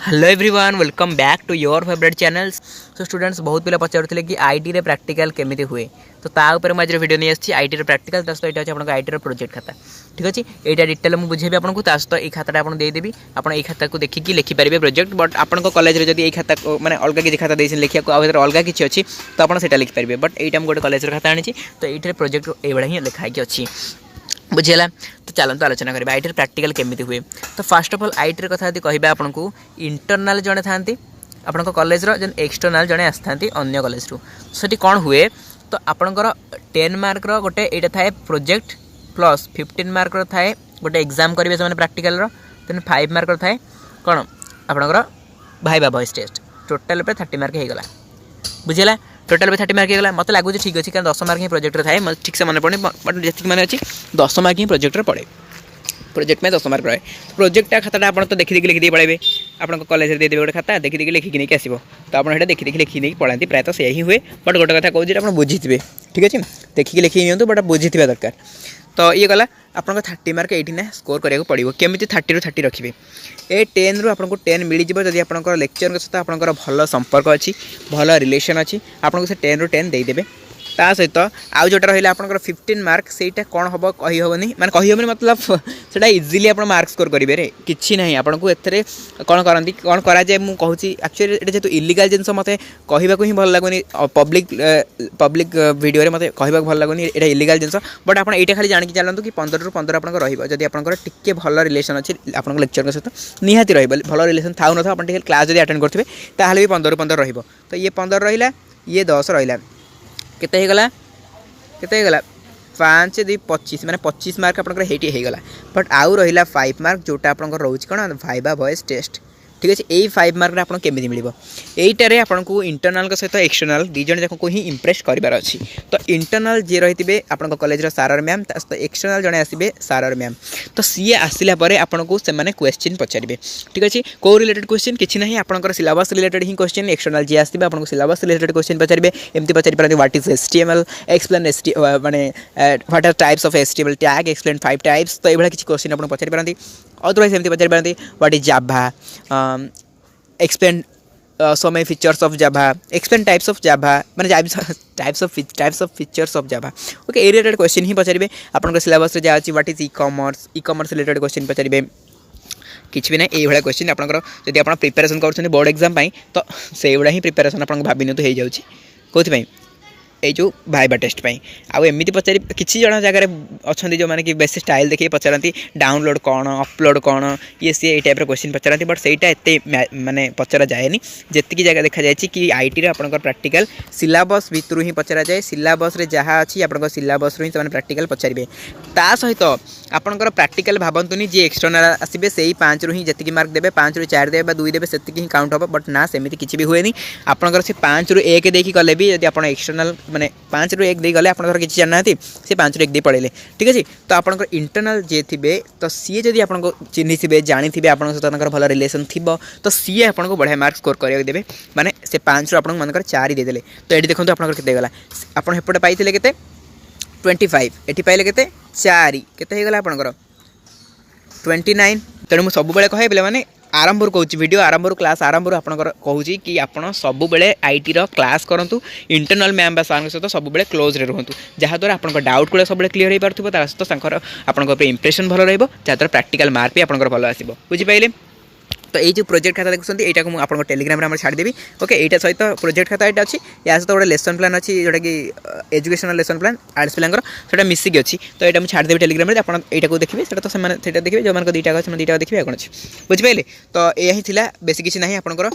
Hello everyone welcome back to your favourite channels. So students बहुत पिला पचारुले कि IT रे प्रैक्टिकल केमिति हुए तो ता ऊपर मैं आज वीडियो नहीं आछि आईटी रे प्रैक्टिकल तास तो एटा अछि आपन आईटी रे प्रोजेक्ट खाता ठीक अछि एटा डिटेल मु बुझेबी आपन को तास तो ए खाताटा आपन दे देबी आपन ए खाता को देखि कि लिखि परिबे प्रोजेक्ट बट आपन को कॉलेज रे जदी ए खाता माने अलगा कि खाता देसिन लिखिया को आ अलगा किछि अछि तो आपन सेटा लिखि परिबे बट एटा हम गोटे कॉलेज रे खाता आनी तो एटा प्रोजेक्ट ए बडा ही लिखा कि अछि बुझेगा। तो चलते आलोचना करें आईटी प्रैक्टिकल केमिति हुए। तो फास्ट ऑफ ऑल आईटी कथा यदि कहबा आपन को इंटरनल जड़े था आपण कॉलेज जन एक्सटर्नाल जड़े आसता अन्य कॉलेज रु सेठी कौन हुए तो आपणकर 10 मार्क गोटे ये थाए प्रोजेक्ट प्लस 15 मार्क थाए गोटे एग्जाम करेंगे से प्रैक्टिकल देन 5 मार्क थाए कौन आपणकर viva voice test total 30 mark हो गला बुझेगा। टोटाल 30 मार्क होगा मत लगुच ठीक अच्छे क्या 10 मार्क ही प्रोजेक्ट थाए ठीक से मन पड़े बट जी मैंने अच्छी 10 मार्क ही प्रोजेक्ट पड़े प्रोजेक्ट में 10 मार्क रहे प्रोजेक्ट खाता आप तो देखी लिखी पड़े आप कॉलेज दे देवे गोटे खाता देखी लिखिक नहीं आसो तो आप देखी लिखी नहीं पढ़ाती प्रायतः से ही हुए बट गोटे कथा कहूँ आप बुझीथे ठीक अच्छे देखिए लिखिक नियंतु बट बुझी दरकार। तो ये गला आपन 30 मार्क ये ना स्कोर करा पड़ो केमी 30 ରୁ 30 रखिए ए 10 ରୁ आपको 10 मिल जाए जब आप लेक्चर सहित आप भल संपर्क अच्छी भल रिलेसन अच्छी आपको से 10 ରୁ 10 देदेवे ता सहित आउ जोटा रहा आप 15 मार्क से कौन हम कहीहबनी माने कहीहबनी मतलब से इजिली आप मार्क स्कोर करेंगे कि ना आपको एथे कौन करती कौन कराए मुझे कहूँ एक्चुअली ये जेहतु इलिगाल जिनस मत कहवाक ही भल लगुनि पब्लिक वीडियो मत कहवाक भल लगुनि ये इलिगाल जिनस बट आप ये खाली जानिक चलतु कि 15 ରୁ 15 आप जब आपके भल रिलेसन अच्छी आप लेक्चर सहित निहाती भल रिलेसन था ना आप क्लास जब अटेंड करेंगे ताहले भी 15 ରୁ 15 रही तो ये 15 रहा ये 10 रहा केते गला 5 2 25 माने 25 मार्क आपन हेटी हे गला बट आउ रहिला 5 मार्क जोटा आपन रोच कोन भाइबा वॉइस टेस्ट ठीक अच्छे यही 5 मार्क आपन केमिति मिलिबो एइटारे आपन को इंटरनल के सहित एक्सटर्नल दी जन जाक को ही इंप्रेस करिवार अछि। तो इंटरनल जे रहितिबे आपन कॉलेज रो सारर मैम तो एक्सटर्नल जने आसीबे सारर मैम तो सीए आसिला परे आपन को से माने क्वेश्चन पचारिबे ठीक अछि को रिलेटेड क्वेश्चन किछि नहीं आपन सिलेबस रिलेटेड ही क्वेश्चन एक्सटर्नल जे आसीबे आपन को सिलेबस रिलेटेड क्वेश्चन पचारिबे एमति पचारि परति व्हाट इज एचटीएमएल एक्सप्लेन माने what are types of HTML tag explain 5 types तो एबला किछि क्वेश्चन आपन पचारि परति अदरवाइज एमति पचारि परति what is Java explain so many features of java explain types of java माने types of features of java okay related question ही पचारिबे आपन सिलेबस रे जा अछि what is e commerce related question पचारिबे किछ भी ना ये भाया क्वेश्चन आपन जदि आपन प्रिपरेशन करछन बोर्ड एग्जाम पई तो से गुडा ही प्रिपरेशन आपन भाबिन तो हे जाउछि कोथि पई ये जो भाइबा टेस्ट पाई आउ एमती पचारि किसी जन जगह अच्छा जो मैंने कि बेस स्टाइल देखिए पचारती डाउनलोड कौन अपलोड कौन ये सी टाइप क्वेश्चन पचारती बट सहीटा एत माने पचरा जाए जी जगह देखा जाए कि आईटी आपंकर प्रैक्टिकल सिलेबस भितर ही पचरा जाए सिलेबस रे जहाँ अच्छी आप सिलेबस रु ही प्रैक्टिकल पचारे ता सहित आपंकर प्रैक्टिकल भावतुनि जी एक्सटर्नल आसबे से ही 5 ରୁ ही जी मार्क देवे 5 ରୁ 4 देवे 2 देवे से ही काउंट हम बट ना सेमती किसी भी हुए आपंकर से 5 ରୁ 1 देखी गले भी यदि आप एक्सटर्नल माने 5 ରୁ 1 दे गले आपन किसी जानना से 5 ରୁ 1 दे पड़े ठीक अच्छे। तो आपन इंटरनल जे थे तो सी जदि आपन चिन्ही थे जानी थे आप सहित भल रिलेसन थी तो सी आपन को बढ़िया मार्क स्कोर करा देवे माने से 5 ରୁ आपन मन 4 देदेले तो ये देखो आप गला आपन हेपटे पाइले केते 25 एटी पाइले केते 4 केते हे गला आपनकर 29 तेणु मुझे सब कहे पे मैंने आरंभ कहूँ वीडियो आरंभ क्लास आरंभ आपंकर कहूँ कि आपड़ सब आईटी क्लास करूँ इंटरनल मैम बा सार सहित सब क्लोज रे रुहतु जहाँद्वारा आप डाउट गुड़ा सब क्लीयर हो पार्थ सहित आप इंप्रेशन भल रहा प्रैक्टिकल मार्क भी आपंकर भल आसो बुझीपारे। तो ये जो प्रोजेक्ट खाता देखते यहाँ को आपको टेलीग्राम में छाड़देवी ओके यहाँ सहित प्रोजेक्ट खाता यहाँ अच्छी या सहित गोटे लेसन प्लान अच्छी जोटा कि एजुकेशनल लेसन प्लान आर्ट्स पिला मिसिक अच्छी तो यहाँ मुझे छाड़देवी टेलीग्राम में आपको यहाँ देखिए तो से देखिए जो मैंने दुईटा अच्छे दुईटा देखिए कौन अच्छी बुझिपारे। तो यही थी बेसी किसी ना आपंकर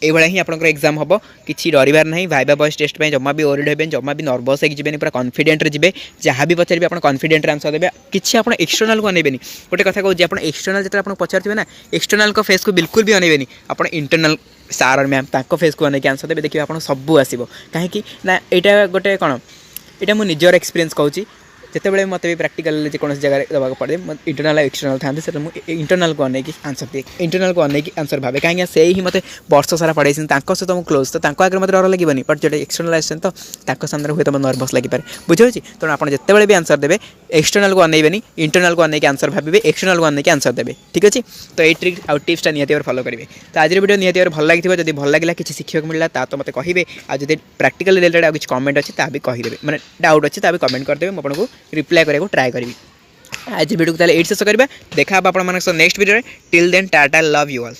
ये ही आप एग्जाम हम किसी डरबार ना भाइबा वॉइस टेस्ट में जमा भी ओरिड हे जमा भी नर्भस होगी पूरा कॉन्फिडेंट जी जहाँ भी पचारे आप कॉन्फिडेंट आंसर देवे किसी आप एक्सटर्नल को अनेबेनी गोटे कथा कहूँ आप एक्सटर्नल जो आप पचारे ना एक्सटर्नल को फेस को बिल्कुल भी अनेबेनी आप इंटरनल सार और मैम ताको फेस को अनेक आंसर देवे देखिए आप सब आसो कहीं ना यहाँ गोटे कौन यहाँ मुझे निजर एक्सपीरियंस कहूँ जितेबाला मत भी प्राक्टिकल जेकोसी जगह देवाक पड़े इंटरनाल एक्सटर्नाल था इंटरनाल को अनेक आंसर दिए इंटरनाल को अनेक आंसर भावे कहीं से ही मत वर्ष सारा पढ़ाई सहित मुझे क्लोज तो आगे मत डर लगे बट जो एक्सटर्नाल आसन तो सामने हुए तो नर्भस लगे बुझे तेणु आप जितेबाला भी आंसर देवे एक्सटर्नाल को अनेबे इंटरनाल को अनेक आंसर भावे एक्सटर्नाल को अनेक आंसर देवे ठीक अच्छे तो ये ट्रिक आउ टिप्सटा निहती फॉलो करेंगे तो आज वीडियो निहती भल लगी जब भल लगे किसी शिक्षा मिलला तो मत कहे आज प्रैक्टिकल रिलेटेड आ किसी कमेंट अच्छे ता भी कहीदेवे मैंने डाउट अच्छे ता भी कमेंट करदे मुझे रिप्लाई करने ट्राए करी आज वीडियो को ये शेष करवा देखा आप next video till then tata love you all.